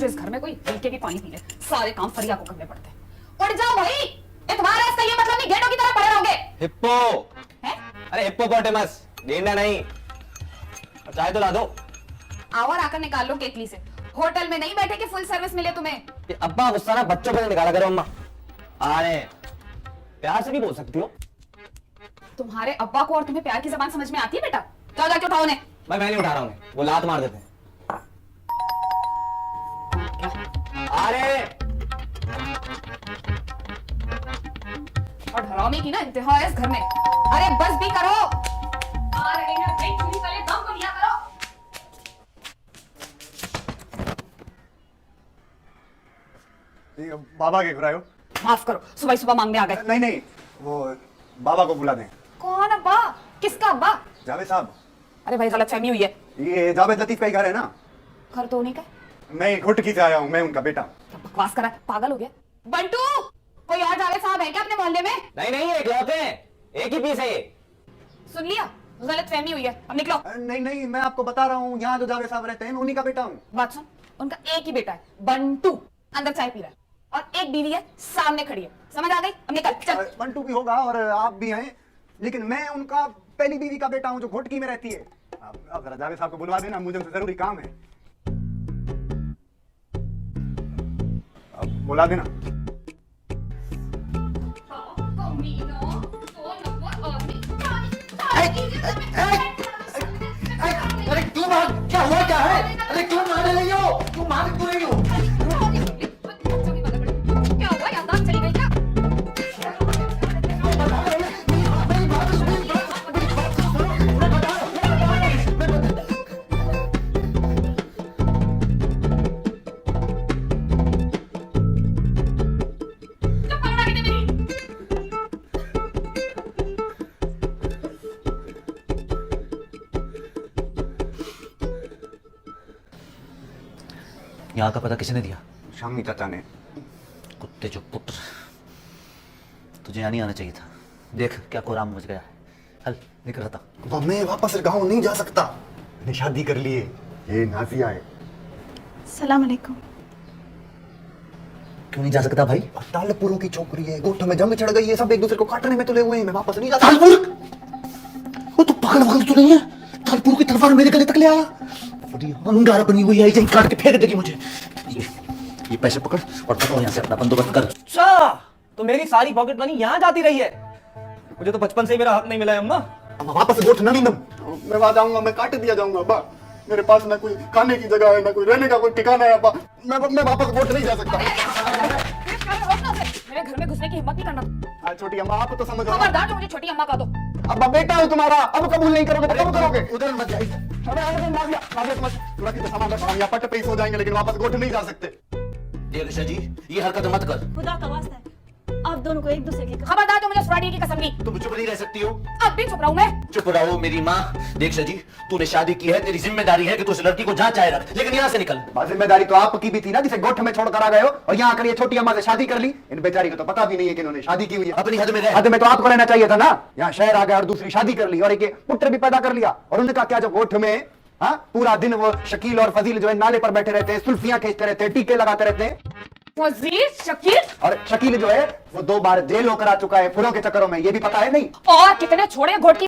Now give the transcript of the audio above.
जो इस घर में कोई हल्के भी पानी पी ले, सारे काम फरिया को करने पड़ते हैं। उठ जाओ भाई, ये तुम्हारा इसका ये मतलब नहीं गेंडों की तरह पड़े रहोगे। हिप्पो है? अरे हिप्पोपोटेमस, गेंडा नहीं। चाय तो ला दो। आओ और आकर निकाल लो केतली से। होटल में नहीं बैठे कि फुल सर्विस मिले तुम्हें। अब्बा गुस्सा ना बच्चों को निकाला करो अम्मा। अरे प्यार से भी बोल सकती हो। तुम्हारे अब्बा को और तुम्हें प्यार की जबान समझ में आती है बेटा? जाओ जाके उठाओ उन्हें। भाई मैं नहीं उठा रहा हूँ, वो लात मार देते हैं। अरे और हरामी की ना इंतहा है इस घर में। अरे बस भी करो। आ रहे हैं भाई, चुरी वाले दम को लिया करो। बाबा के घुरायो। माफ करो, सुबह सुबह मांगने आ गए। नहीं नहीं, वो बाबा को बुला दें। कौन अब्बा? किसका अब्बा? जावेद साहब। अरे भाई गलतफहमी हुई है। ये जावेद लतीफ का ही घर है ना? घर तो उन्हीं का। मैं घुटकी से आया हूँ, मैं उनका बेटा। बकवास करा है, पागल हो गया। बंटू, कोई और जावेद साहब है क्या अपने मोहल्ले में? नहीं नहीं, एक लौते हैं, एक ही पीस है ये। सुन लिया, गलतफहमी हुई है, अब निकलो। नहीं नहीं, मैं आपको बता रहा हूँ, यहाँ जो जावेद साहब रहते हैं उन्हीं का बेटा हूँ। बात सुन, उनका एक ही बेटा है बंटू, अंदर चाय पी रहा है, और एक बीवी है सामने खड़ी है। समझ आ गई? अब निकल चल। बंटू भी होगा और आप भी हैं, लेकिन मैं उनका पहली बीवी का बेटा हूँ जो घोटकी में रहती है। अब जरा जावेद साहब को बुलवा देना, मुझे उनसे जरूरी काम है। अब बुला देना। अरे क्यों मार, क्या हुआ, क्या है? अरे क्यों मार रही हो? क्यों मार क्यों रही हो? क्या हुआ, याददाश्त चली गई क्या? यहाँ का पता किसने दिया? शामी चाचा ने। कुत्ते जो पुत्र, तुझे यहाँ नहीं आना चाहिए था। देख क्या कोराम मच गया है। हल निकल रहा। मैं वापस गाँव नहीं जा सकता, मैंने शादी कर ली है। ये नाजिया है। सलाम अलैकुम। क्यों नहीं जा सकता भाई? तालपुरों की छोकरी है, गोठ में जंग चढ़ गई है, सब एक दूसरे को काटने में तुले हुए हैं, मैं वापस नहीं जा सकता। वो तो पागल वगल तो नहीं है? तालपुर की तलवार मेरे गले तक ले आया। अंगारा बनी हुई है, यहीं काट के फेंक देगी मुझे। ये पैसे पकड़ और पकड़ो यहाँ से अपना बंदोबस्त कर। अच्छा, तो मेरी सारी पॉकेट मनी यहाँ जाती रही है। मुझे तो बचपन से ही मेरा हक नहीं मिला है अम्मा। वापस गोठ नहीं दम, मैं वहां जाऊंगा, मैं काट दिया जाऊंगा। अब्बा मेरे पास ना कोई खाने की जगह है, ना कोई रहने का कोई ठिकाना है। अब्बा मैं वापस गोठ नहीं जा सकता। मेरे घर में घुसने की हिम्मत नहीं करना। छोटी अम्मा आप तो समझो। खबरदार जो मुझे छोटी अम्मा का दो। अब्बा बेटा हूँ तुम्हारा, अब कबूल नहीं करोगे तो कब करोगे? उधर मत जाइए। अरे माफिया मत, थोड़ा की तो सामान रखो, हम यहाँ पट पे ही सो जाएंगे, लेकिन वापस गोठ नहीं जा सकते। देख ऋषा जी, ये हरकत मत कर। खुदा का वास्ता है, आप दोनों को एक दूसरे की खबरदार जो मुझे सुराड़ी की कसम दी। तुम चुप नहीं रह सकती हो? अब भी चुप रहूं मैं? चुप रहो मेरी माँ। देख ऋषा जी, तूने शादी की है, तेरी जिम्मेदारी है कि तू उस लड़की को जहाँ चाहे रख, लेकिन यहाँ से निकल। जिम्मेदारी तो आपकी भी थी ना, जिसे गोठ में छोड़कर आ गए हो और यहाँ आकर ये छोटी अम्मा से शादी कर ली। इन बेचारी को तो पता भी नहीं है कि इन्होंने शादी की हुई है। अपनी हद में रह। हद में तो आपको रहना चाहिए था ना। यहाँ शहर आ गया और दूसरी शादी कर ली और एक पुत्र भी पैदा कर लिया, और उनका क्या जो गोठ में पूरा दिन वो शकील और फजील जो है नाले पर बैठे रहते हैं, सुल्फियां खींचते रहते हैं, टीके लगाते रहते हैं। फजील, शकील, और शकील जो है वो 2 बार जेल होकर आ चुका है फुरों के चक्करों में, ये भी पता है नहीं? और कितने छोड़े घोट की